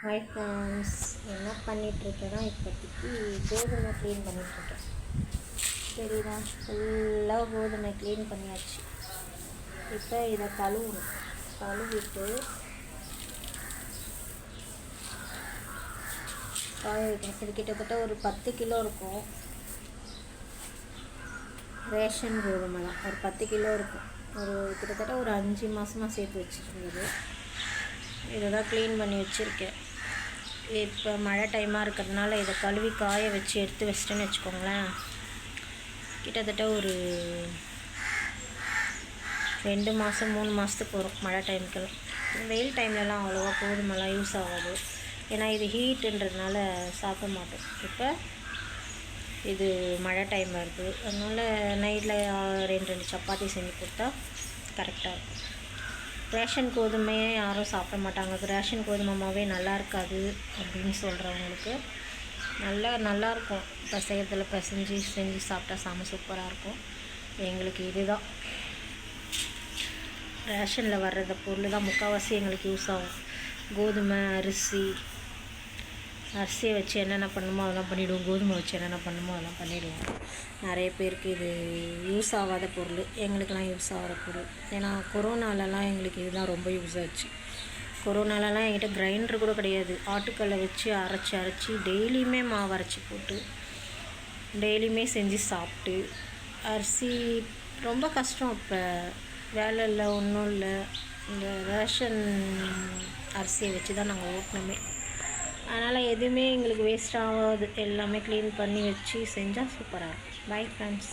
Hi friends, என்ன பண்ணிகிட்ருக்கேன்னா இப்போதைக்கு கோதுமை க்ளீன் பண்ணிகிட்ருக்கேன். சரிதா, ஃபுல்லாக கோதுமை க்ளீன் பண்ணியாச்சு. இப்போ இதை கழுவிட்டு காய வைக்கணும். இது கிட்டத்தட்ட ஒரு 10 கிலோ இருக்கும். ரேஷன் கோதுமை தான், ஒரு 10 கிலோ இருக்கும். கிட்டத்தட்ட ஒரு 5 மாதமாக சேர்த்து வச்சுருந்தது. இதை தான் க்ளீன் பண்ணி வச்சுருக்கேன். இப்போ மழை டைமாக இருக்கிறதுனால இதை கழுவி காய வச்சு எடுத்து வச்சிட்டேன்னு வச்சுக்கோங்களேன், கிட்டத்தட்ட ஒரு 2 மாதம் 3 மாதத்துக்கு வரும். மழை டைமுக்கெல்லாம், வெயில் டைம்லலாம் அவ்வளோவா கோதுமைலாம் யூஸ் ஆகாது. ஏன்னா இது ஹீட்டுன்றதுனால சாப்பிட மாட்டோம். இப்போ இது மழை டைம் வருது, அதனால் நைட்டில் 2 சப்பாத்தி செஞ்சு கொடுத்தா கரெக்டாக இருக்கும். ரேஷன் கோதுமையே யாரும் சாப்பிட மாட்டாங்க. ரேஷன் கோதுமை மாவே நல்லா இருக்காது அப்படின்னு சொல்கிறவங்களுக்கு நல்லாயிருக்கும். பிசையத்தில் செஞ்சு சாப்பிட்டா செம சூப்பராக இருக்கும். எங்களுக்கு இதுதான், ரேஷனில் வர்றத பொருள் தான் முக்கால்வாசி எங்களுக்கு யூஸ் ஆகும். கோதுமை, அரிசியை வச்சு என்னென்ன பண்ணணுமோ அதெல்லாம் பண்ணிவிடுவோம். கோதுமை வச்சு என்னென்ன பண்ணணுமோ அதெல்லாம் பண்ணிவிடுவோம். நிறைய பேருக்கு இது யூஸ் ஆகாத பொருள், எங்களுக்கெல்லாம் யூஸ் ஆகிற பொருள். ஏன்னா கொரோனாலலாம் எங்களுக்கு இதுதான் ரொம்ப யூஸ் ஆச்சு. கொரோனாலலாம் என்கிட்ட கிரைண்டர் கூட கிடையாது. ஆட்டுக்கல்லை வச்சு அரைச்சி டெய்லியுமே மாவு அரைச்சி போட்டு டெய்லியுமே செஞ்சு சாப்பிட்டு, அரிசி ரொம்ப கஷ்டம். இப்போ வேலை இல்லை, ஒன்றும் இல்லை. இந்த ரேஷன் அரிசியை வச்சு தான் நாங்கள் ஓட்டினோமே. அதனால் எதுவுமே எங்களுக்கு வேஸ்ட் ஆகாது. எல்லாமே க்ளீன் பண்ணி வச்சு செஞ்சால் சூப்பராக இருக்கும். Bye friends.